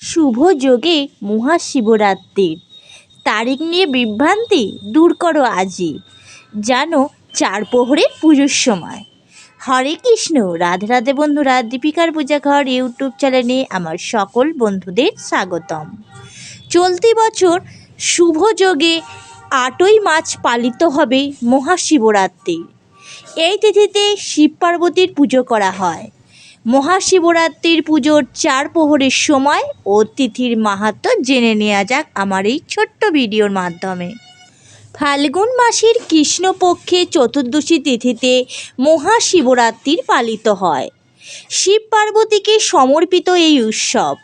শুভ যোগে মহাশিবরাত্রির তারিখ নিয়ে বিভ্রান্তি দূর করো আজই। জানো চার প্রহরের পুজোর সময়। হরে কৃষ্ণ, রাধে রাধে বন্ধুরা। দীপিকার পূজা ঘর ইউটিউব চ্যানেলে আমার সকল বন্ধুদের স্বাগতম। চলতি বছর শুভ যোগে 8ই মার্চ পালিত হবে মহাশিবরাত্রি। এই তিথিতে শিব পার্বতীর পুজো করা হয়। মহাশিবরাত্রির পুজোর চার প্রহরের সময় ও তিথির মাহাত্ম্য জেনে নেওয়া যাক আমার এই ছোট্ট ভিডিওর মাধ্যমে। ফাল্গুন মাসের কৃষ্ণপক্ষে চতুর্দশী তিথিতে মহাশিবরাত্রি পালিত হয়। শিব পার্বতীকে সমর্পিত এই উৎসব।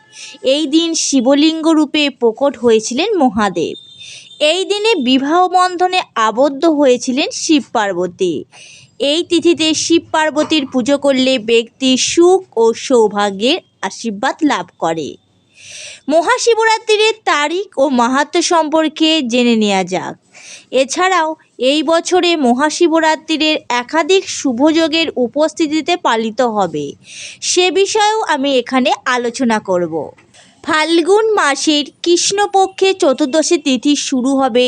এই দিন শিবলিঙ্গ রূপে প্রকট হয়েছিলেন মহাদেব। এই দিনে বিবাহ বন্ধনে আবদ্ধ হয়েছিলেন শিব পার্বতী। এই তিথিতে শিব পার্বতীর পুজো করলে ব্যক্তি সুখ ও সৌভাগ্যের আশীর্বাদ লাভ করে। মহাশিবরাত্রির তারিখ ও মাহাত্ম্য সম্পর্কে জেনে নেওয়া যাক। এছাড়াও এই বছরে মহাশিবরাত্রির একাধিক শুভযোগের উপস্থিতিতে পালিত হবে, সে বিষয়েও আমি এখানে আলোচনা করব। ফাল্গুন মাসের কৃষ্ণপক্ষে চতুর্দশী তিথি শুরু হবে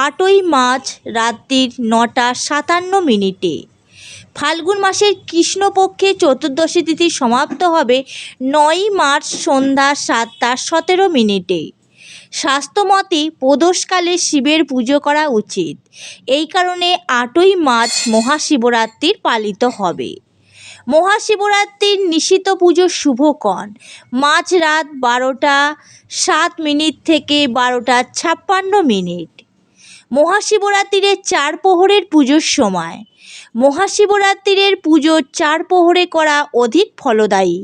8ই মার্চ রাত্রির 9:57। ফাল্গুন মাসের কৃষ্ণপক্ষে চতুর্দশী তিথি সমাপ্ত হবে 9ই মার্চ সন্ধ্যা 7:17। শাস্ত্রমতে প্রদোষকালে শিবের পুজো করা উচিত। এই কারণে 8ই মার্চ মহাশিবরাত্রি পালিত হবে। মহাশিবরাত্রির নিশিত পুজো শুভক্ষণ মাঝরাত 12:07 থেকে 12:56। মহাশিবরাত্রির চার প্রহরের পুজোর সময়। মহাশিবরাত্রির পুজো চার প্রহরে করা অধিক ফলদায়ী।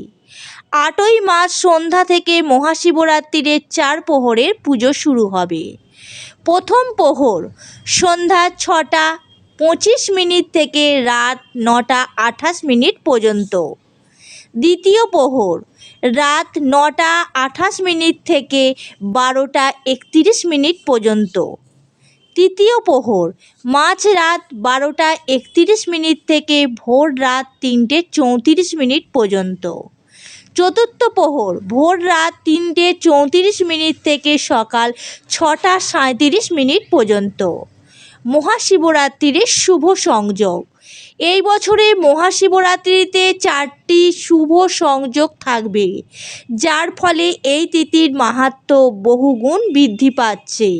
8ই মার্চ সন্ধ্যা থেকে মহাশিবরাত্রির চার প্রহরের পুজো শুরু হবে। প্রথম প্রহর সন্ধ্যা 6:25 থেকে রাত 9:28 পর্যন্ত। দ্বিতীয় প্রহর রাত 9:28 থেকে 12:31 পর্যন্ত। তৃতীয় প্রহর মাঝরাত 12:31 থেকে ভোর রাত 3:34 পর্যন্ত। চতুর্থ প্রহর ভোর রাত 3:34 থেকে সকাল 6:37 পর্যন্ত। মহাশিবরাত্রির শুভ সংযোগ। এই বছরে মহাশিবরাত্রিতে 4টি শুভ সংযোগ থাকবে, যার ফলে এই তিথির মাহাত্ম্য বহুগুণ বৃদ্ধি পাচ্ছে।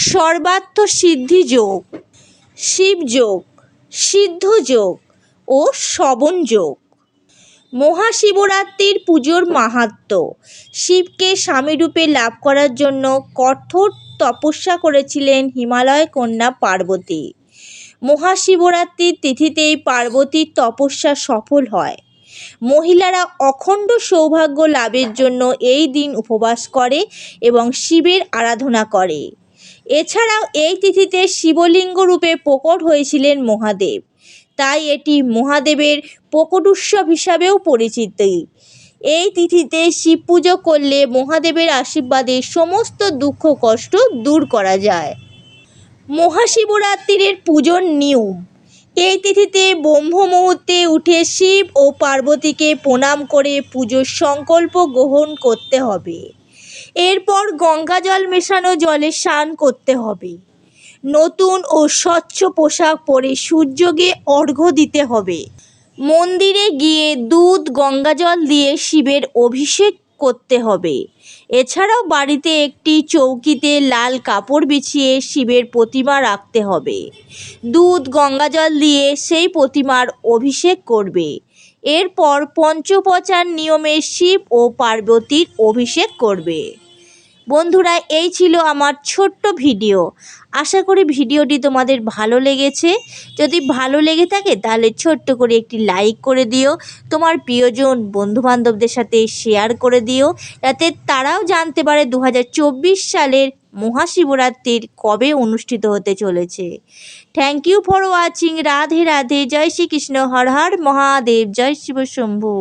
সর্বার্থ সিদ্ধি যোগ, শিবযোগ, সিদ্ধযোগ ও শবন যোগ। মহাশিবরাত্রির পুজোর মাহাত্ম্য। শিবকে স্বামীরূপে লাভ করার জন্য কঠোর তপস্যা করেছিলেন হিমালয় কন্যা পার্বতী। মহাশিবরাত্রির তিথিতেই পার্বতীর তপস্যা সফল হয়। মহিলারা অখণ্ড সৌভাগ্য লাভের জন্য এই দিন উপবাস করে এবং শিবের আরাধনা করে। এছাড়াও এই তিথিতে শিবলিঙ্গ রূপে প্রকট হয়েছিলেন মহাদেব, তাই এটি মহাদেবের প্রকট উৎসব হিসাবেও পরিচিত। এই তিথিতে শিব পুজো করলে মহাদেবের আশীর্বাদে সমস্ত দুঃখ কষ্ট দূর করা যায়। মহাশিবরাত্রির পুজোর নিয়ম। এই তিথিতে ব্রহ্ম মুহূর্তে উঠে শিব ও পার্বতীকে প্রণাম করে পুজোর সংকল্প গ্রহণ করতে হবে। এরপর গঙ্গা জল মেশানো জলে স্নান করতে হবে। নতুন ও স্বচ্ছ পোশাক পরে সূর্যকে অর্ঘ্য দিতে হবে। মন্দিরে গিয়ে দুধ গঙ্গাজল দিয়ে শিবের অভিষেক করতে হবে। এছাড়াও বাড়িতে একটি চৌকিতে লাল কাপড় বিছিয়ে শিবের প্রতিমা রাখতে হবে। দুধ গঙ্গাজল দিয়ে সেই প্রতিমার অভিষেক করবে। এরপর পঞ্চোপচার নিয়মে শিব ও পার্বতীর অভিষেক করবে। বন্ধুরা, এই ছিল আমার ছোট্ট ভিডিও। আশা করি ভিডিওটি তোমাদের ভালো লেগেছে। যদি ভালো লেগে থাকে তাহলে ছোট্ট করে একটি লাইক করে দিও। তোমার প্রিয়জন বন্ধুবান্ধবদের সাথে শেয়ার করে দিও, যাতে তারাও জানতে পারে 2024 সালের মহাশিবরাত্রির কবে অনুষ্ঠিত হতে চলেছে। Thank you for watching. Radhe Radhe. জয় শ্রীকৃষ্ণ। হর হর মহাদেব। জয় শিব শম্ভু।